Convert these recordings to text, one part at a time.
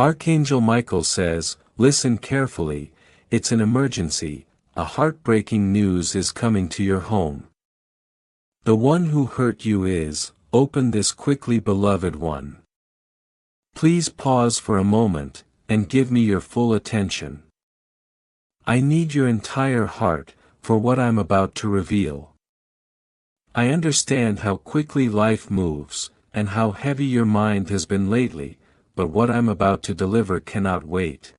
Archangel Michael says, listen carefully, it's an emergency, a heartbreaking news is coming to your home. The one who hurt you is, open this quickly, beloved one. Please pause for a moment, and give me your full attention. I need your entire heart, for what I'm about to reveal. I understand how quickly life moves, and how heavy your mind has been lately, but what I'm about to deliver cannot wait.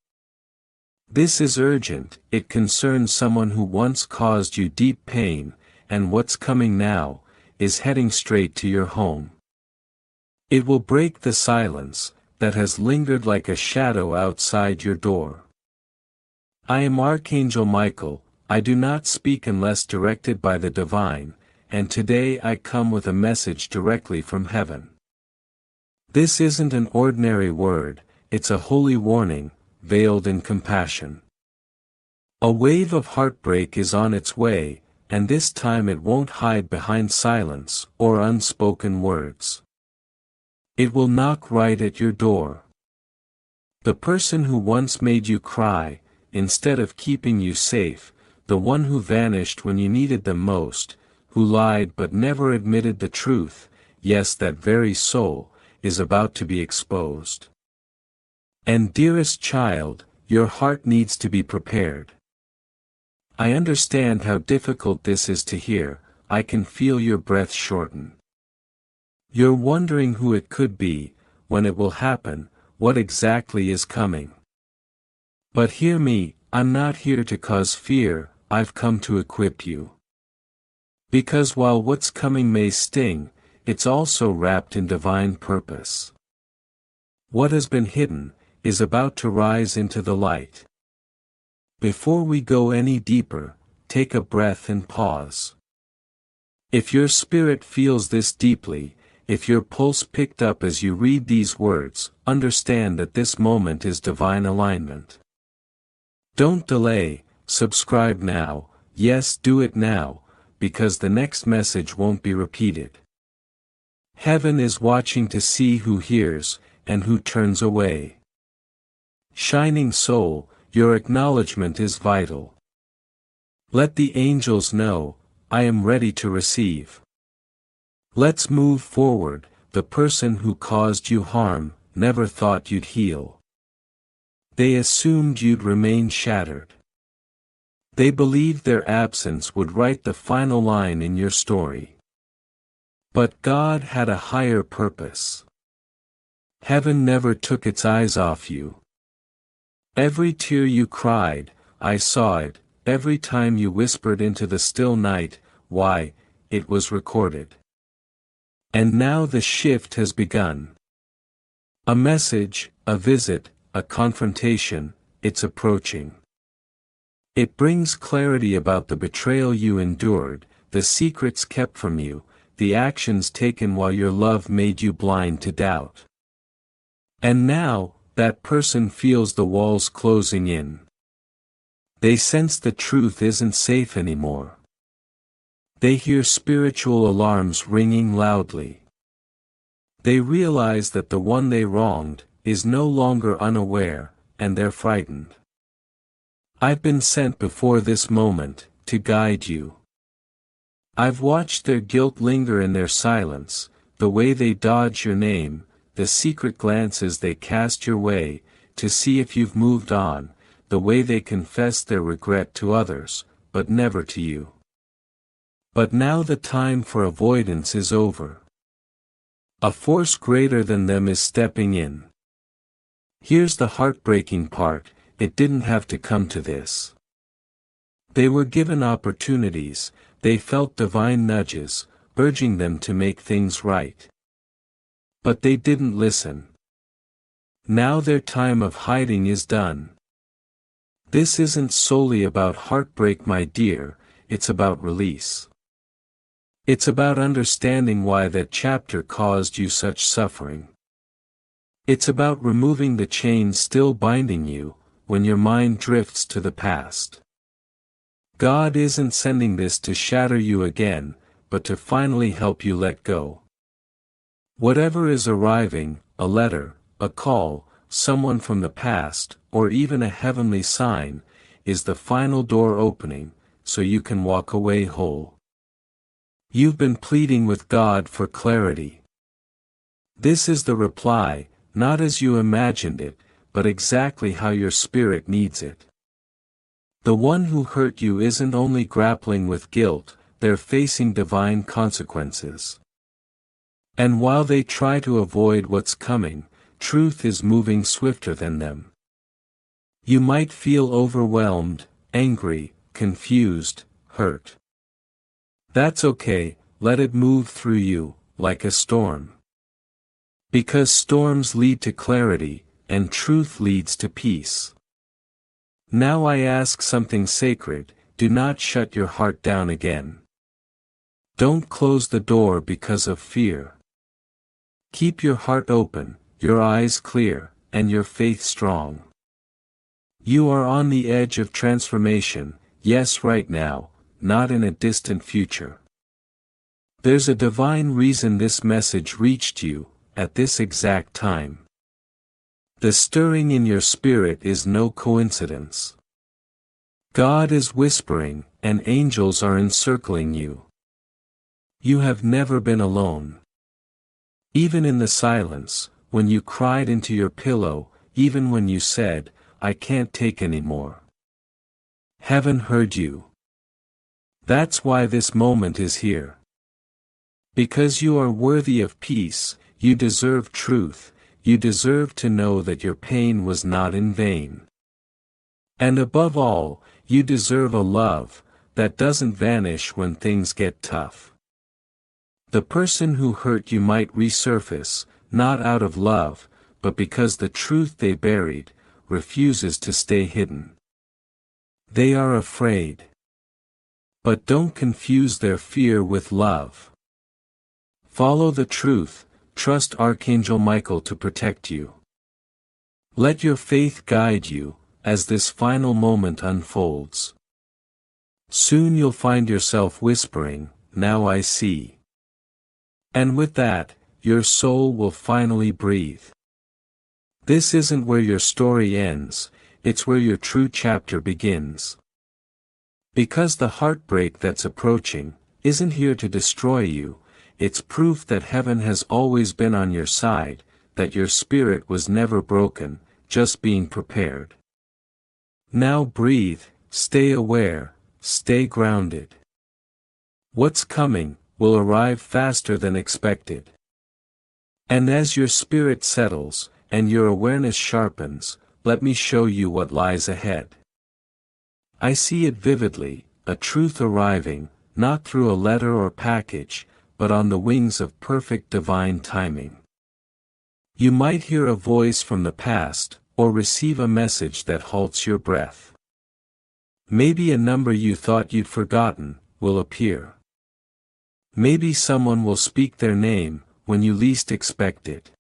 This is urgent, it concerns someone who once caused you deep pain, and what's coming now, is heading straight to your home. It will break the silence, that has lingered like a shadow outside your door. I am Archangel Michael, I do not speak unless directed by the divine, and today I come with a message directly from heaven. This isn't an ordinary word, it's a holy warning, veiled in compassion. A wave of heartbreak is on its way, and this time it won't hide behind silence or unspoken words. It will knock right at your door. The person who once made you cry, instead of keeping you safe, the one who vanished when you needed them most, who lied but never admitted the truth, yes, that very soul, is about to be exposed. And dearest child, your heart needs to be prepared. I understand how difficult this is to hear, I can feel your breath shorten. You're wondering who it could be, when it will happen, what exactly is coming. But hear me, I'm not here to cause fear, I've come to equip you. Because while what's coming may sting, it's also wrapped in divine purpose. What has been hidden, is about to rise into the light. Before we go any deeper, take a breath and pause. If your spirit feels this deeply, if your pulse picked up as you read these words, understand that this moment is divine alignment. Don't delay, subscribe now, yes, do it now, because the next message won't be repeated. Heaven is watching to see who hears, and who turns away. Shining soul, your acknowledgement is vital. Let the angels know, I am ready to receive. Let's move forward, the person who caused you harm, never thought you'd heal. They assumed you'd remain shattered. They believed their absence would write the final line in your story. But God had a higher purpose. Heaven never took its eyes off you. Every tear you cried, I saw it, every time you whispered into the still night, why, it was recorded. And now the shift has begun. A message, a visit, a confrontation, it's approaching. It brings clarity about the betrayal you endured, the secrets kept from you, the actions taken while your love made you blind to doubt. And now, that person feels the walls closing in. They sense the truth isn't safe anymore. They hear spiritual alarms ringing loudly. They realize that the one they wronged is no longer unaware, and they're frightened. I've been sent before this moment, to guide you. I've watched their guilt linger in their silence, the way they dodge your name, the secret glances they cast your way, to see if you've moved on, the way they confess their regret to others, but never to you. But now the time for avoidance is over. A force greater than them is stepping in. Here's the heartbreaking part, it didn't have to come to this. They were given opportunities, they felt divine nudges, urging them to make things right. But they didn't listen. Now their time of hiding is done. This isn't solely about heartbreak, my dear, it's about release. It's about understanding why that chapter caused you such suffering. It's about removing the chains still binding you, when your mind drifts to the past. God isn't sending this to shatter you again, but to finally help you let go. Whatever is arriving, a letter, a call, someone from the past, or even a heavenly sign, is the final door opening, so you can walk away whole. You've been pleading with God for clarity. This is the reply, not as you imagined it, but exactly how your spirit needs it. The one who hurt you isn't only grappling with guilt, they're facing divine consequences. And while they try to avoid what's coming, truth is moving swifter than them. You might feel overwhelmed, angry, confused, hurt. That's okay, let it move through you, like a storm. Because storms lead to clarity, and truth leads to peace. Now I ask something sacred, do not shut your heart down again. Don't close the door because of fear. Keep your heart open, your eyes clear, and your faith strong. You are on the edge of transformation, yes, right now, not in a distant future. There's a divine reason this message reached you, at this exact time. The stirring in your spirit is no coincidence. God is whispering, and angels are encircling you. You have never been alone. Even in the silence, when you cried into your pillow, even when you said, I can't take anymore. Heaven heard you. That's why this moment is here. Because you are worthy of peace, you deserve truth, you deserve to know that your pain was not in vain. And above all, you deserve a love that doesn't vanish when things get tough. The person who hurt you might resurface, not out of love, but because the truth they buried refuses to stay hidden. They are afraid. But don't confuse their fear with love. Follow the truth, trust Archangel Michael to protect you. Let your faith guide you, as this final moment unfolds. Soon you'll find yourself whispering, now I see. And with that, your soul will finally breathe. This isn't where your story ends, it's where your true chapter begins. Because the heartbreak that's approaching isn't here to destroy you, it's proof that heaven has always been on your side, that your spirit was never broken, just being prepared. Now breathe, stay aware, stay grounded. What's coming will arrive faster than expected. And as your spirit settles, and your awareness sharpens, let me show you what lies ahead. I see it vividly, a truth arriving, not through a letter or package, but on the wings of perfect divine timing. You might hear a voice from the past, or receive a message that halts your breath. Maybe a number you thought you'd forgotten will appear. Maybe someone will speak their name when you least expect it.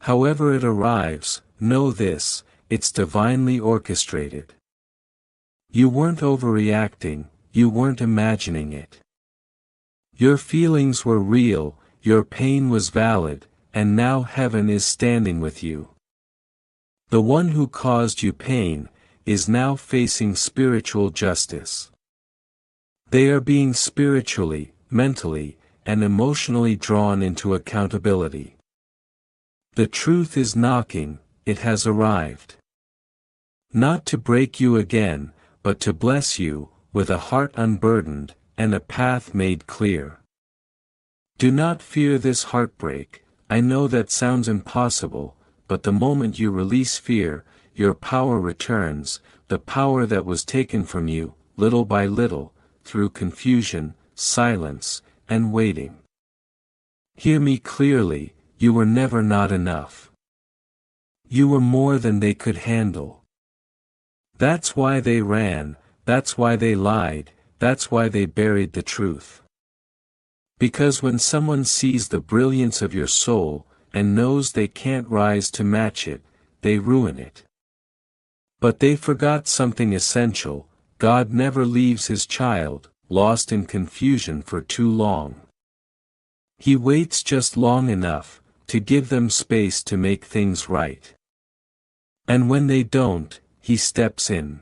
However it arrives, know this, it's divinely orchestrated. You weren't overreacting, you weren't imagining it. Your feelings were real, your pain was valid, and now heaven is standing with you. The one who caused you pain is now facing spiritual justice. They are being spiritually, mentally, and emotionally drawn into accountability. The truth is knocking, it has arrived. Not to break you again, but to bless you, with a heart unburdened, and a path made clear. Do not fear this heartbreak, I know that sounds impossible, but the moment you release fear, your power returns, the power that was taken from you, little by little, through confusion, silence, and waiting. Hear me clearly, you were never not enough. You were more than they could handle. That's why they ran, that's why they lied, that's why they buried the truth. Because when someone sees the brilliance of your soul, and knows they can't rise to match it, they ruin it. But they forgot something essential, God never leaves his child, lost in confusion for too long. He waits just long enough, to give them space to make things right. And when they don't, he steps in.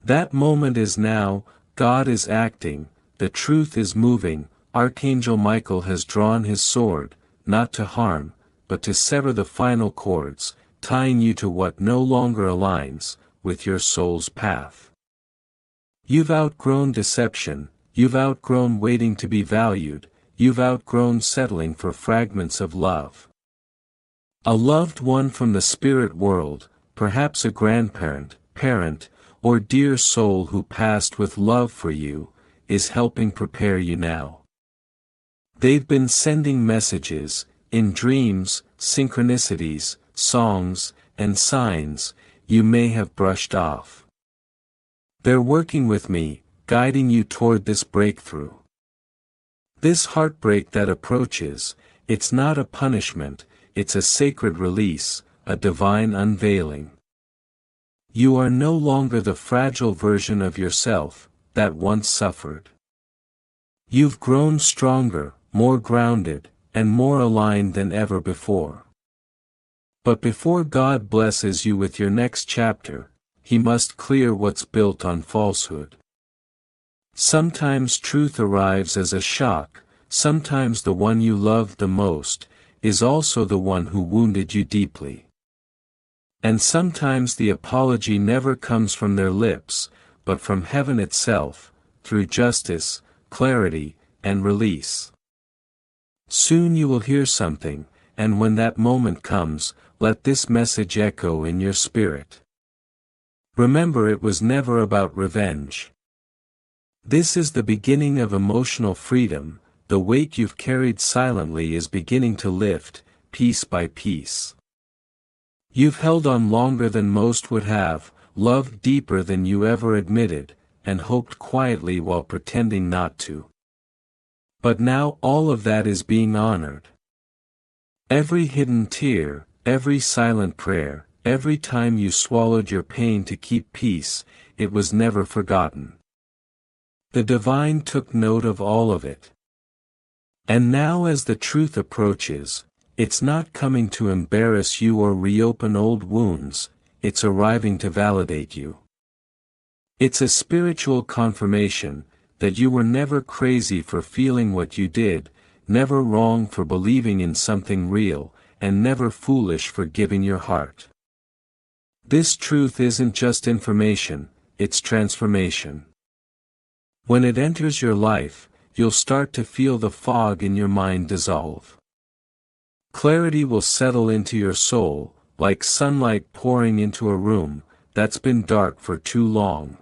That moment is now, God is acting, the truth is moving, Archangel Michael has drawn his sword, not to harm, but to sever the final cords, tying you to what no longer aligns with your soul's path. You've outgrown deception, you've outgrown waiting to be valued, you've outgrown settling for fragments of love. A loved one from the spirit world, perhaps a grandparent, parent, or dear soul who passed with love for you, is helping prepare you now. They've been sending messages, in dreams, synchronicities, songs, and signs, you may have brushed off. They're working with me, guiding you toward this breakthrough. This heartbreak that approaches, it's not a punishment, it's a sacred release, a divine unveiling. You are no longer the fragile version of yourself that once suffered. You've grown stronger, more grounded, and more aligned than ever before. But before God blesses you with your next chapter, He must clear what's built on falsehood. Sometimes truth arrives as a shock, sometimes the one you loved the most, is also the one who wounded you deeply. And sometimes the apology never comes from their lips, but from heaven itself, through justice, clarity, and release. Soon you will hear something, and when that moment comes, let this message echo in your spirit. Remember, it was never about revenge. This is the beginning of emotional freedom. The weight you've carried silently is beginning to lift, piece by piece. You've held on longer than most would have, loved deeper than you ever admitted, and hoped quietly while pretending not to. But now all of that is being honored. Every hidden tear, every silent prayer, every time you swallowed your pain to keep peace, it was never forgotten. The divine took note of all of it. And now as the truth approaches, it's not coming to embarrass you or reopen old wounds, it's arriving to validate you. It's a spiritual confirmation that you were never crazy for feeling what you did, never wrong for believing in something real, and never foolish for giving your heart. This truth isn't just information, it's transformation. When it enters your life, you'll start to feel the fog in your mind dissolve. Clarity will settle into your soul, like sunlight pouring into a room that's been dark for too long.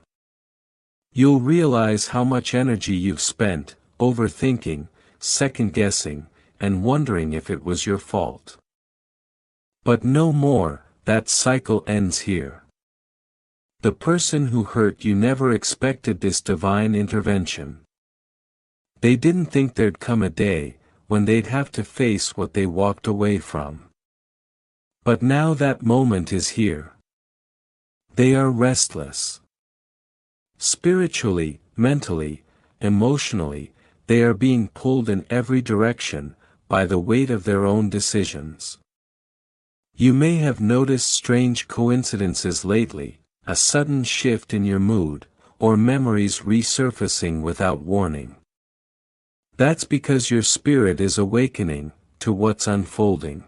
You'll realize how much energy you've spent, overthinking, second-guessing, and wondering if it was your fault. But no more, that cycle ends here. The person who hurt you never expected this divine intervention. They didn't think there'd come a day when they'd have to face what they walked away from. But now that moment is here. They are restless. Spiritually, mentally, emotionally, they are being pulled in every direction by the weight of their own decisions. You may have noticed strange coincidences lately, a sudden shift in your mood, or memories resurfacing without warning. That's because your spirit is awakening to what's unfolding.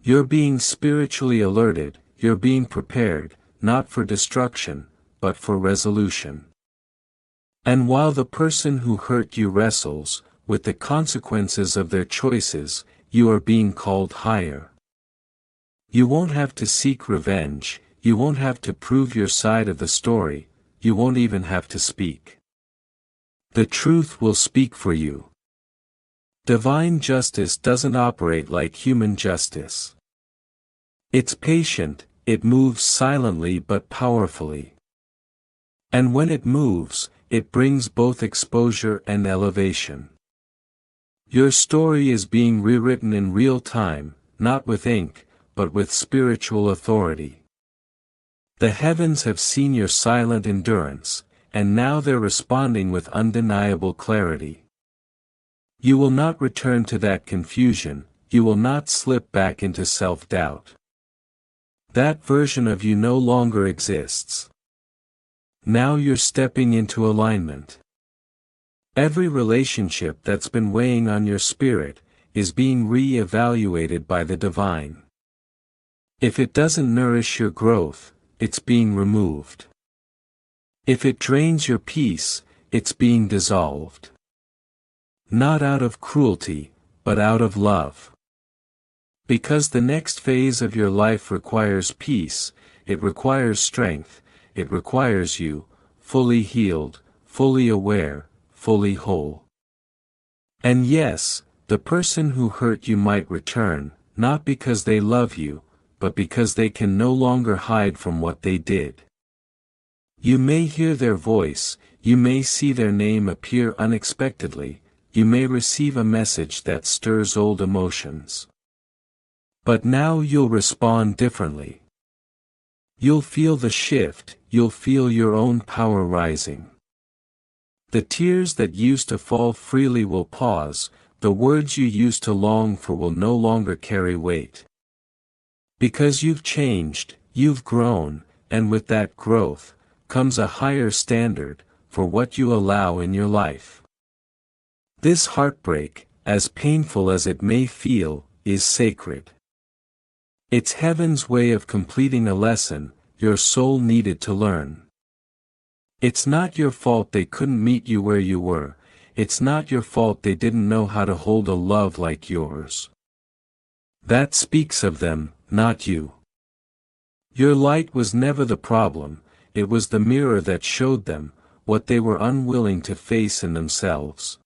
You're being spiritually alerted, you're being prepared, not for destruction, but for resolution. And while the person who hurt you wrestles with the consequences of their choices, you are being called higher. You won't have to seek revenge, you won't have to prove your side of the story, you won't even have to speak. The truth will speak for you. Divine justice doesn't operate like human justice. It's patient, it moves silently but powerfully. And when it moves, it brings both exposure and elevation. Your story is being rewritten in real time, not with ink, but with spiritual authority. The heavens have seen your silent endurance, and now they're responding with undeniable clarity. You will not return to that confusion, you will not slip back into self-doubt. That version of you no longer exists. Now you're stepping into alignment. Every relationship that's been weighing on your spirit is being re-evaluated by the divine. If it doesn't nourish your growth, it's being removed. If it drains your peace, it's being dissolved. Not out of cruelty, but out of love. Because the next phase of your life requires peace, it requires strength, it requires you, fully healed, fully aware, fully whole. And yes, the person who hurt you might return, not because they love you, but because they can no longer hide from what they did. You may hear their voice, you may see their name appear unexpectedly, you may receive a message that stirs old emotions. But now you'll respond differently. You'll feel the shift, you'll feel your own power rising. The tears that used to fall freely will pause, the words you used to long for will no longer carry weight. Because you've changed, you've grown, and with that growth, comes a higher standard, for what you allow in your life. This heartbreak, as painful as it may feel, is sacred. It's heaven's way of completing a lesson your soul needed to learn. It's not your fault they couldn't meet you where you were, it's not your fault they didn't know how to hold a love like yours. That speaks of them, not you. Your light was never the problem, it was the mirror that showed them what they were unwilling to face in themselves.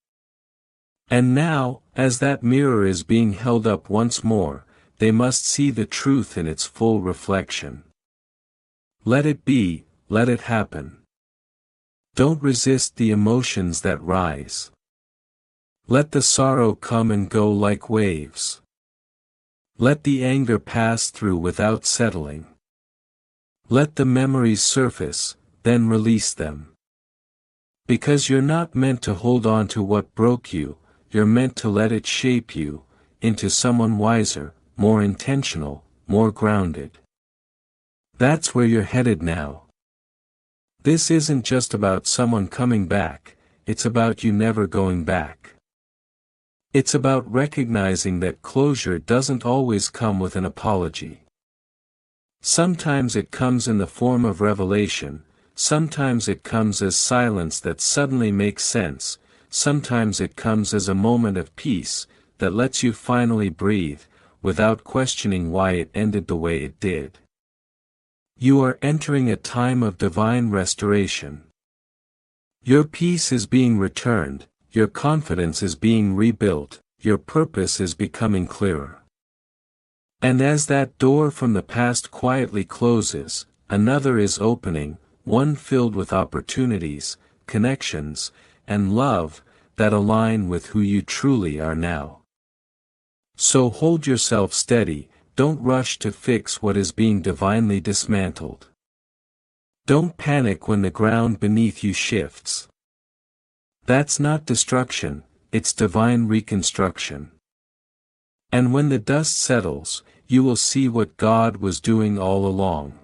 And now, as that mirror is being held up once more, they must see the truth in its full reflection. Let it be, let it happen. Don't resist the emotions that rise. Let the sorrow come and go like waves. Let the anger pass through without settling. Let the memories surface, then release them. Because you're not meant to hold on to what broke you, you're meant to let it shape you into someone wiser, more intentional, more grounded. That's where you're headed now. This isn't just about someone coming back, it's about you never going back. It's about recognizing that closure doesn't always come with an apology. Sometimes it comes in the form of revelation, sometimes it comes as silence that suddenly makes sense, sometimes it comes as a moment of peace that lets you finally breathe, without questioning why it ended the way it did. You are entering a time of divine restoration. Your peace is being returned, your confidence is being rebuilt, your purpose is becoming clearer. And as that door from the past quietly closes, another is opening, one filled with opportunities, connections, and love that align with who you truly are now. So hold yourself steady, don't rush to fix what is being divinely dismantled. Don't panic when the ground beneath you shifts. That's not destruction, it's divine reconstruction. And when the dust settles, you will see what God was doing all along.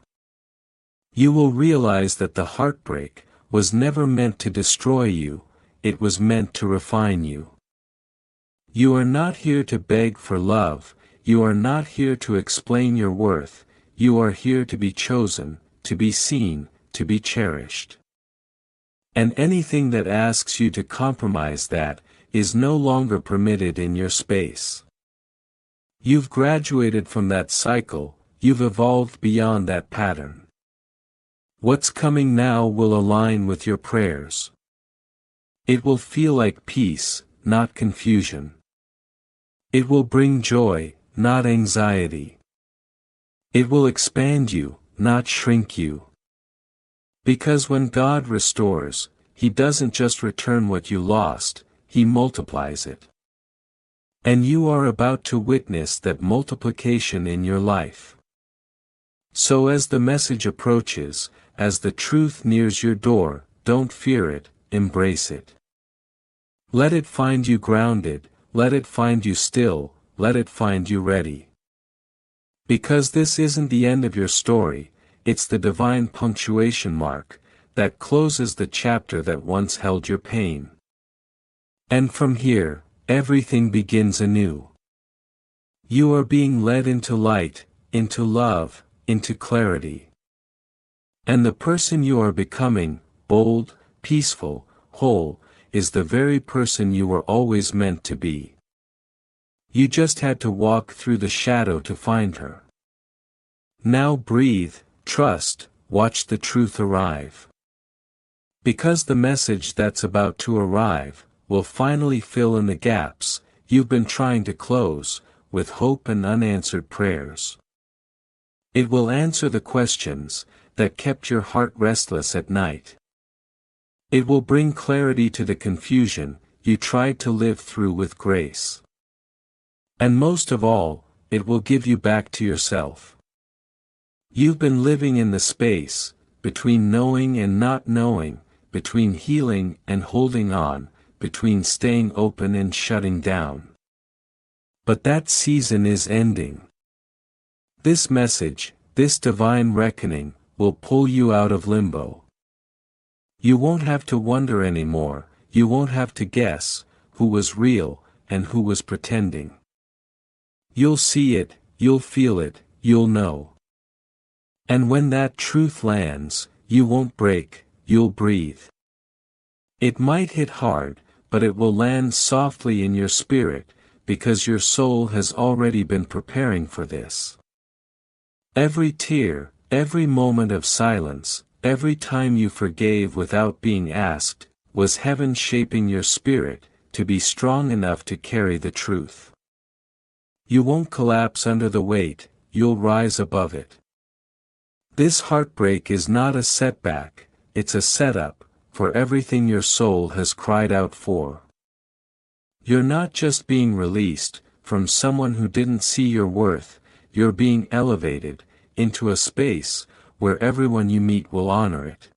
You will realize that the heartbreak was never meant to destroy you, it was meant to refine you. You are not here to beg for love, you are not here to explain your worth, you are here to be chosen, to be seen, to be cherished. And anything that asks you to compromise that, is no longer permitted in your space. You've graduated from that cycle, you've evolved beyond that pattern. What's coming now will align with your prayers. It will feel like peace, not confusion. It will bring joy, not anxiety. It will expand you, not shrink you. Because when God restores, He doesn't just return what you lost, He multiplies it. And you are about to witness that multiplication in your life. So as the message approaches, as the truth nears your door, don't fear it, embrace it. Let it find you grounded, let it find you still, let it find you ready. Because this isn't the end of your story, it's the divine punctuation mark that closes the chapter that once held your pain. And from here, everything begins anew. You are being led into light, into love, into clarity. And the person you are becoming, bold, peaceful, whole, is the very person you were always meant to be. You just had to walk through the shadow to find her. Now breathe, trust, watch the truth arrive. Because the message that's about to arrive will finally fill in the gaps you've been trying to close with hope and unanswered prayers. It will answer the questions that kept your heart restless at night. It will bring clarity to the confusion you tried to live through with grace. And most of all, it will give you back to yourself. You've been living in the space between knowing and not knowing, between healing and holding on, between staying open and shutting down. But that season is ending. This message, this divine reckoning, will pull you out of limbo. You won't have to wonder anymore, you won't have to guess who was real and who was pretending. You'll see it, you'll feel it, you'll know. And when that truth lands, you won't break, you'll breathe. It might hit hard, but it will land softly in your spirit, because your soul has already been preparing for this. Every tear, every moment of silence, every time you forgave without being asked, was heaven shaping your spirit to be strong enough to carry the truth. You won't collapse under the weight, you'll rise above it. This heartbreak is not a setback, it's a setup for everything your soul has cried out for. You're not just being released from someone who didn't see your worth, you're being elevated into a space where everyone you meet will honor it.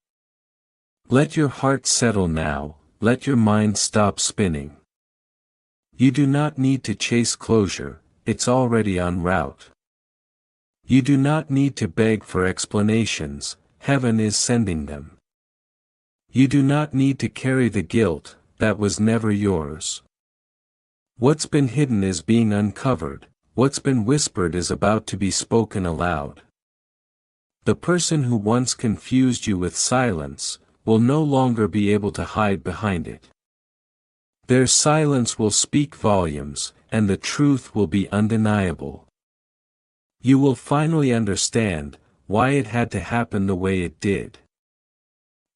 Let your heart settle now, let your mind stop spinning. You do not need to chase closure, it's already en route. You do not need to beg for explanations, heaven is sending them. You do not need to carry the guilt that was never yours. What's been hidden is being uncovered, what's been whispered is about to be spoken aloud. The person who once confused you with silence will no longer be able to hide behind it. Their silence will speak volumes, and the truth will be undeniable. You will finally understand why it had to happen the way it did.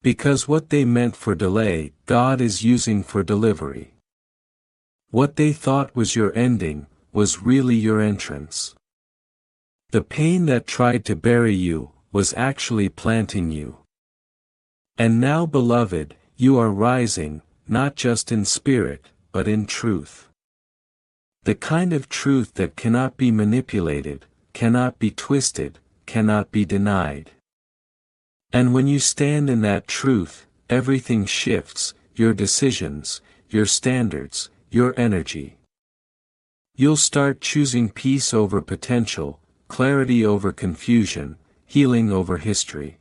Because what they meant for delay, God is using for delivery. What they thought was your ending, was really your entrance. The pain that tried to bury you, was actually planting you. And now, beloved, you are rising, not just in spirit, but in truth. The kind of truth that cannot be manipulated, cannot be twisted, cannot be denied. And when you stand in that truth, everything shifts, your decisions, your standards, your energy. You'll start choosing peace over potential, clarity over confusion, healing over history.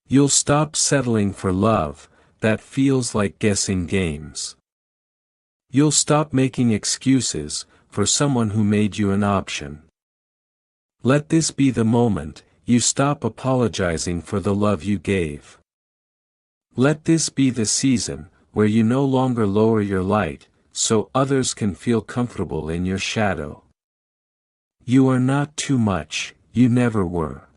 You'll stop settling for love that feels like guessing games. You'll stop making excuses for someone who made you an option. Let this be the moment you stop apologizing for the love you gave. Let this be the season where you no longer lower your light, so others can feel comfortable in your shadow. You are not too much, you never were.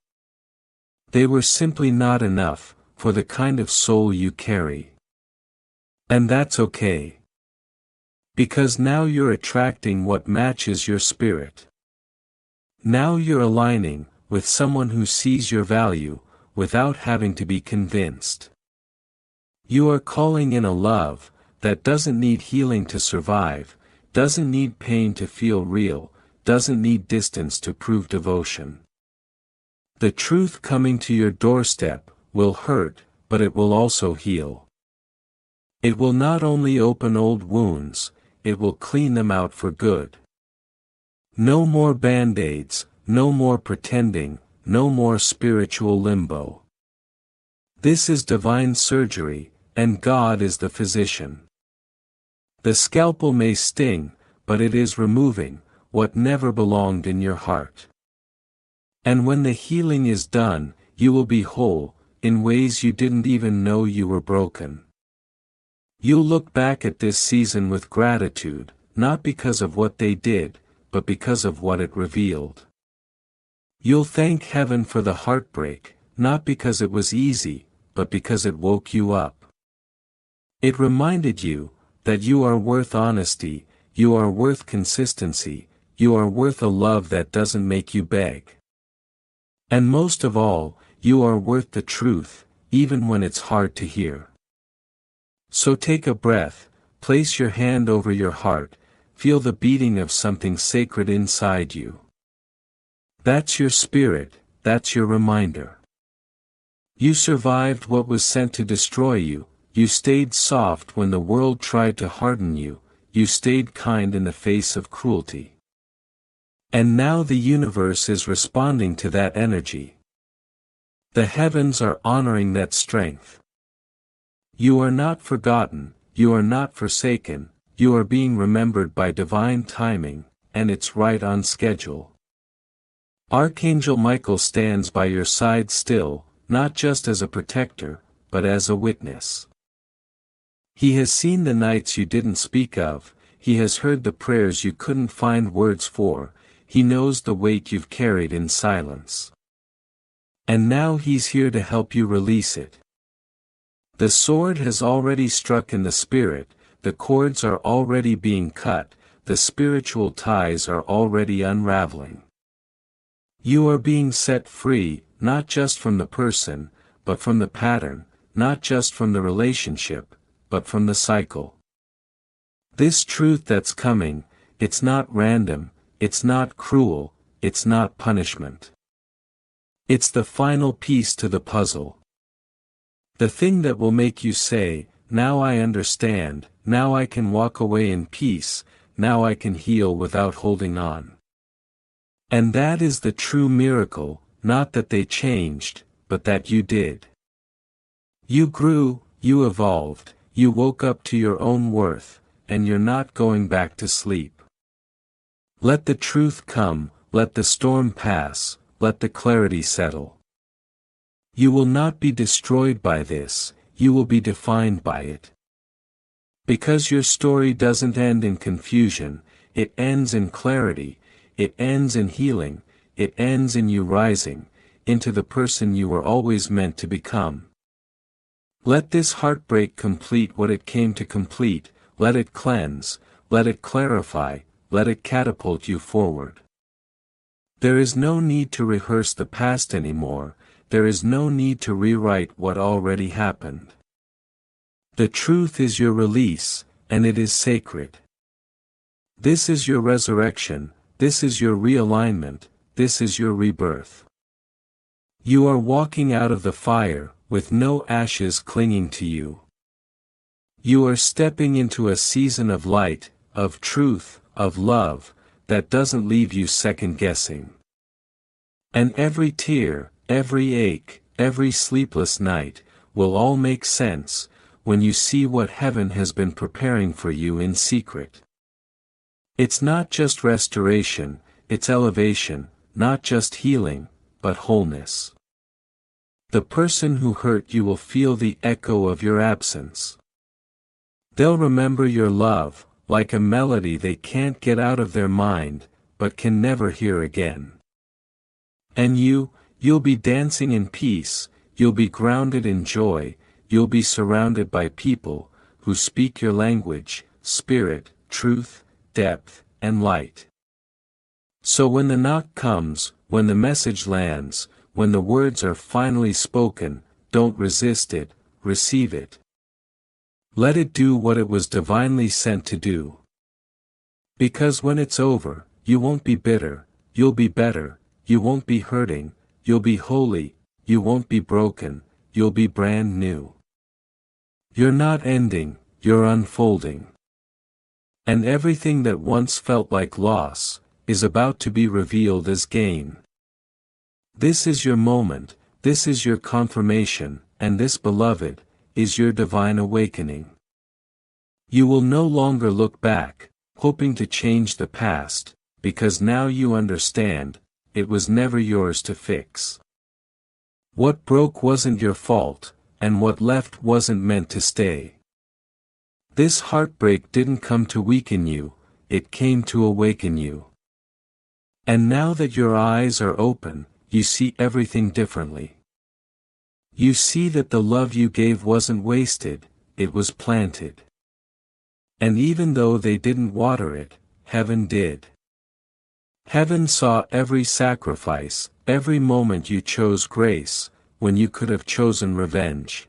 They were simply not enough for the kind of soul you carry. And that's okay. Because now you're attracting what matches your spirit. Now you're aligning with someone who sees your value, without having to be convinced. You are calling in a love that doesn't need healing to survive, doesn't need pain to feel real, doesn't need distance to prove devotion. The truth coming to your doorstep will hurt, but it will also heal. It will not only open old wounds, it will clean them out for good. No more band-aids, no more pretending, no more spiritual limbo. This is divine surgery, and God is the physician. The scalpel may sting, but it is removing what never belonged in your heart. And when the healing is done, you will be whole, in ways you didn't even know you were broken. You'll look back at this season with gratitude, not because of what they did, but because of what it revealed. You'll thank heaven for the heartbreak, not because it was easy, but because it woke you up. It reminded you that you are worth honesty, you are worth consistency, you are worth a love that doesn't make you beg. And most of all, you are worth the truth, even when it's hard to hear. So take a breath, place your hand over your heart, feel the beating of something sacred inside you. That's your spirit, that's your reminder. You survived what was sent to destroy you, you stayed soft when the world tried to harden you, you stayed kind in the face of cruelty. And now the universe is responding to that energy. The heavens are honoring that strength. You are not forgotten, you are not forsaken, you are being remembered by divine timing, and it's right on schedule. Archangel Michael stands by your side still, not just as a protector, but as a witness. He has seen the nights you didn't speak of, he has heard the prayers you couldn't find words for, he knows the weight you've carried in silence. And now he's here to help you release it. The sword has already struck in the spirit, the cords are already being cut, the spiritual ties are already unraveling. You are being set free, not just from the person, but from the pattern, not just from the relationship, but from the cycle. This truth that's coming, it's not random, it's not cruel, it's not punishment. It's the final piece to the puzzle. The thing that will make you say, now I understand, now I can walk away in peace, now I can heal without holding on. And that is the true miracle, not that they changed, but that you did. You grew, you evolved, you woke up to your own worth, and you're not going back to sleep. Let the truth come, let the storm pass, let the clarity settle. You will not be destroyed by this, you will be defined by it. Because your story doesn't end in confusion, it ends in clarity, it ends in healing, it ends in you rising, into the person you were always meant to become. Let this heartbreak complete what it came to complete, let it cleanse, let it clarify, let it catapult you forward. There is no need to rehearse the past anymore, there is no need to rewrite what already happened. The truth is your release, and it is sacred. This is your resurrection, this is your realignment, this is your rebirth. You are walking out of the fire, with no ashes clinging to you. You are stepping into a season of light, of truth, of love, that doesn't leave you second-guessing. And every tear, every ache, every sleepless night, will all make sense, when you see what heaven has been preparing for you in secret. It's not just restoration, it's elevation, not just healing, but wholeness. The person who hurt you will feel the echo of your absence. They'll remember your love, like a melody they can't get out of their mind, but can never hear again. And you'll be dancing in peace, you'll be grounded in joy, you'll be surrounded by people, who speak your language, spirit, truth, depth, and light. So when the knock comes, when the message lands, when the words are finally spoken, don't resist it, receive it. Let it do what it was divinely sent to do. Because when it's over, you won't be bitter, you'll be better, you won't be hurting, you'll be holy, you won't be broken, you'll be brand new. You're not ending, you're unfolding. And everything that once felt like loss, is about to be revealed as gain. This is your moment, this is your confirmation, and this, beloved, is your divine awakening. You will no longer look back, hoping to change the past, because now you understand, it was never yours to fix. What broke wasn't your fault, and what left wasn't meant to stay. This heartbreak didn't come to weaken you, it came to awaken you. And now that your eyes are open, you see everything differently. You see that the love you gave wasn't wasted, it was planted. And even though they didn't water it, heaven did. Heaven saw every sacrifice, every moment you chose grace, when you could have chosen revenge.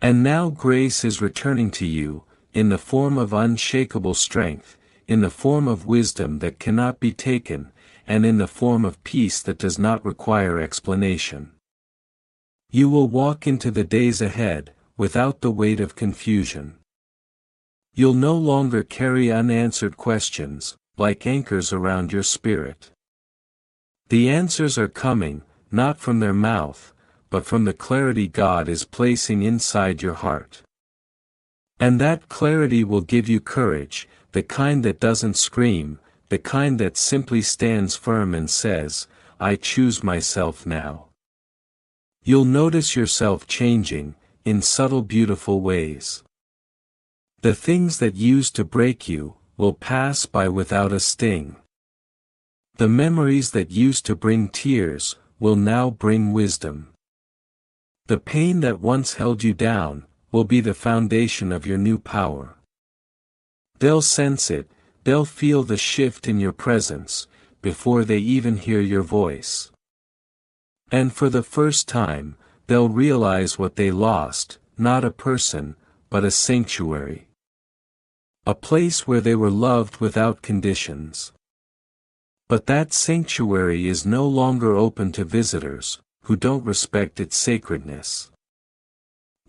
And now grace is returning to you, in the form of unshakable strength, in the form of wisdom that cannot be taken, and in the form of peace that does not require explanation. You will walk into the days ahead, without the weight of confusion. You'll no longer carry unanswered questions, like anchors around your spirit. The answers are coming, not from their mouth, but from the clarity God is placing inside your heart. And that clarity will give you courage, the kind that doesn't scream, the kind that simply stands firm and says, I choose myself now. You'll notice yourself changing, in subtle beautiful ways. The things that used to break you, will pass by without a sting. The memories that used to bring tears, will now bring wisdom. The pain that once held you down, will be the foundation of your new power. They'll sense it, they'll feel the shift in your presence, before they even hear your voice. And for the first time, they'll realize what they lost, not a person, but a sanctuary. A place where they were loved without conditions. But that sanctuary is no longer open to visitors, who don't respect its sacredness.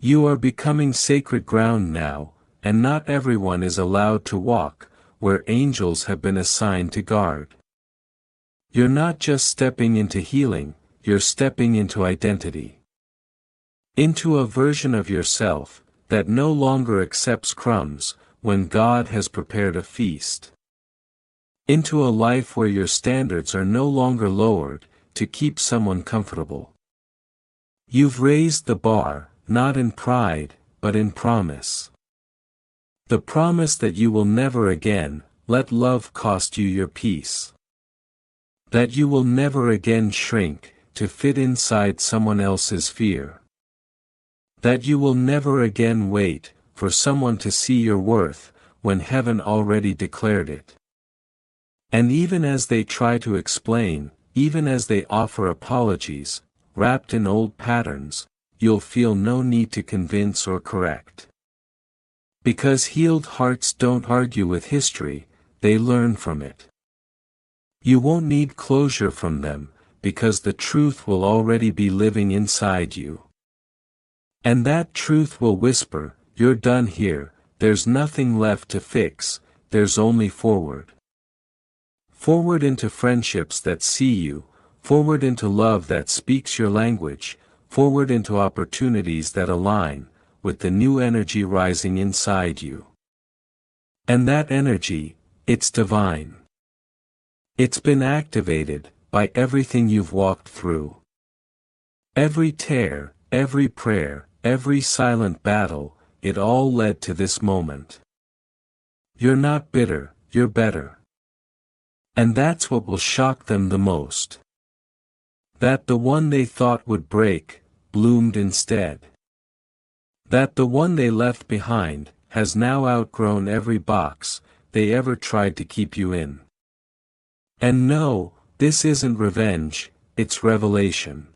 You are becoming sacred ground now, and not everyone is allowed to walk, where angels have been assigned to guard. You're not just stepping into healing, you're stepping into identity. Into a version of yourself, that no longer accepts crumbs, when God has prepared a feast. Into a life where your standards are no longer lowered, to keep someone comfortable. You've raised the bar, not in pride, but in promise. The promise that you will never again, let love cost you your peace. That you will never again shrink, to fit inside someone else's fear. That you will never again wait, for someone to see your worth, when heaven already declared it. And even as they try to explain, even as they offer apologies, wrapped in old patterns, you'll feel no need to convince or correct. Because healed hearts don't argue with history, they learn from it. You won't need closure from them, because the truth will already be living inside you. And that truth will whisper, you're done here, there's nothing left to fix, there's only forward. Forward into friendships that see you, forward into love that speaks your language, forward into opportunities that align, with the new energy rising inside you. And that energy, it's divine. It's been activated, by everything you've walked through. Every tear, every prayer, every silent battle, it all led to this moment. You're not bitter, you're better. And that's what will shock them the most. That the one they thought would break, bloomed instead. That the one they left behind, has now outgrown every box they ever tried to keep you in. And no, this isn't revenge, it's revelation.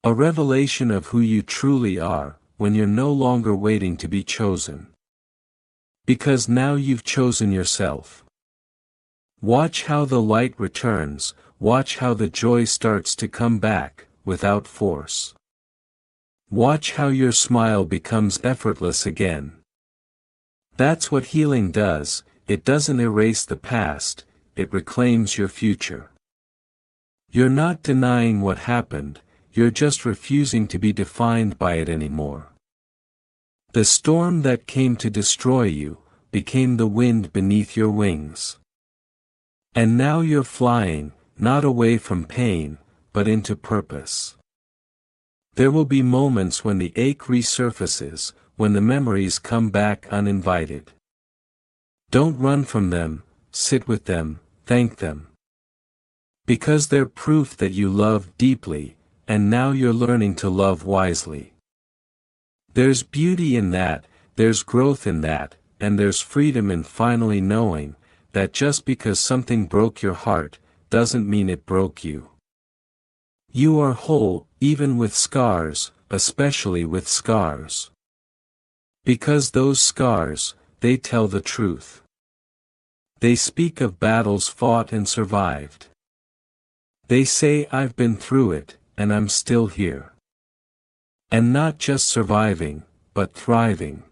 A revelation of who you truly are, when you're no longer waiting to be chosen. Because now you've chosen yourself. Watch how the light returns, watch how the joy starts to come back, without force. Watch how your smile becomes effortless again. That's what healing does, it doesn't erase the past, it reclaims your future. You're not denying what happened, you're just refusing to be defined by it anymore. The storm that came to destroy you became the wind beneath your wings. And now you're flying, not away from pain, but into purpose. There will be moments when the ache resurfaces, when the memories come back uninvited. Don't run from them, sit with them, thank them. Because they're proof that you love deeply, and now you're learning to love wisely. There's beauty in that, there's growth in that, and there's freedom in finally knowing that just because something broke your heart, doesn't mean it broke you. You are whole, even with scars, especially with scars. Because those scars, they tell the truth. They speak of battles fought and survived. They say I've been through it, and I'm still here. And not just surviving, but thriving.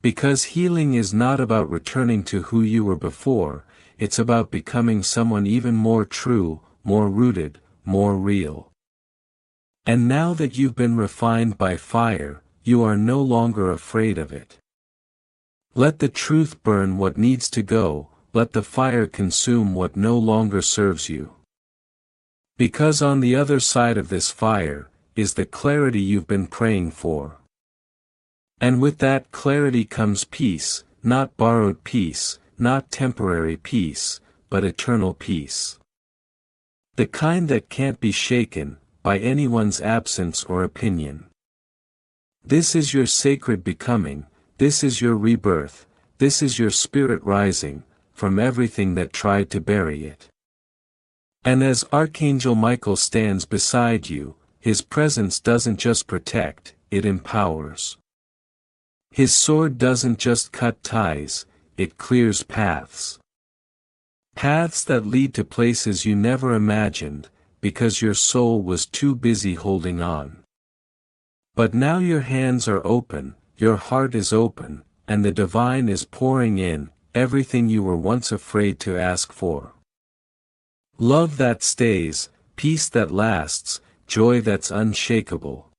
Because healing is not about returning to who you were before, it's about becoming someone even more true, more rooted, more real. And now that you've been refined by fire, you are no longer afraid of it. Let the truth burn what needs to go, let the fire consume what no longer serves you. Because on the other side of this fire, is the clarity you've been praying for. And with that clarity comes peace, not borrowed peace, not temporary peace, but eternal peace. The kind that can't be shaken by anyone's absence or opinion. This is your sacred becoming, this is your rebirth, this is your spirit rising from everything that tried to bury it. And as Archangel Michael stands beside you, his presence doesn't just protect, it empowers. His sword doesn't just cut ties, it clears paths. Paths that lead to places you never imagined, because your soul was too busy holding on. But now your hands are open, your heart is open, and the divine is pouring in everything you were once afraid to ask for. Love that stays, peace that lasts, joy that's unshakable.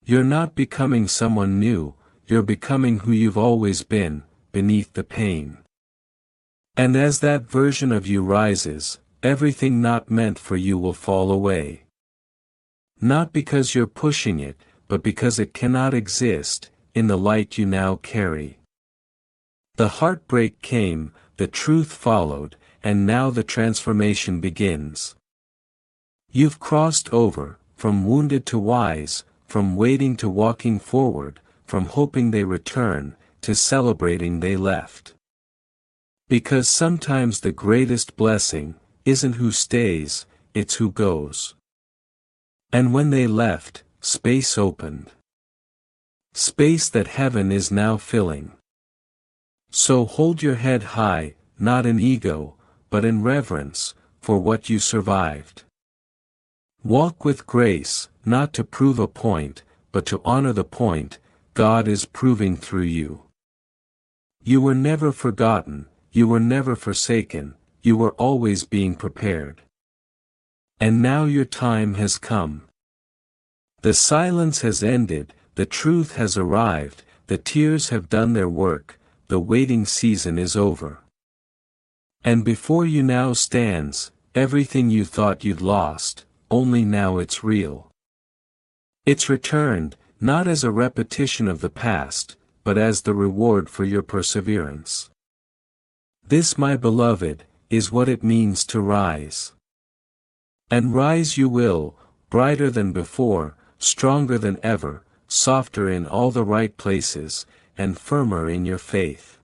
You're not becoming someone new, you're becoming who you've always been, beneath the pain. And as that version of you rises, everything not meant for you will fall away. Not because you're pushing it, but because it cannot exist, in the light you now carry. The heartbreak came, the truth followed, and now the transformation begins. You've crossed over, from wounded to wise, from waiting to walking forward, from hoping they return, to celebrating they left. Because sometimes the greatest blessing isn't who stays, it's who goes. And when they left, space opened. Space that heaven is now filling. So hold your head high, not in ego, but in reverence, for what you survived. Walk with grace, not to prove a point, but to honor the point God is proving through you. You were never forgotten, you were never forsaken, you were always being prepared. And now your time has come. The silence has ended, the truth has arrived, the tears have done their work, the waiting season is over. And before you now stands, everything you thought you'd lost, only now it's real. It's returned, not as a repetition of the past, but as the reward for your perseverance. This, my beloved, is what it means to rise. And rise you will, brighter than before, stronger than ever, softer in all the right places, and firmer in your faith.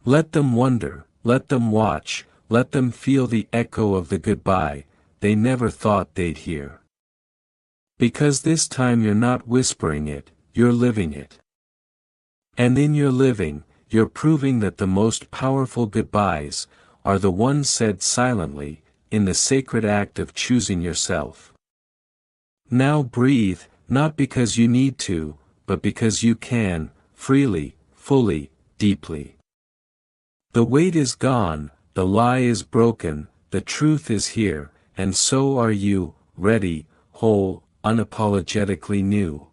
Let them wonder, let them watch, let them feel the echo of the goodbye they never thought they'd hear. Because this time you're not whispering it, you're living it. And in your living, you're proving that the most powerful goodbyes are the ones said silently, in the sacred act of choosing yourself. Now breathe, not because you need to, but because you can, freely, fully, deeply. The weight is gone, The lie is broken, the truth is here, and so are you, ready, whole, unapologetically new.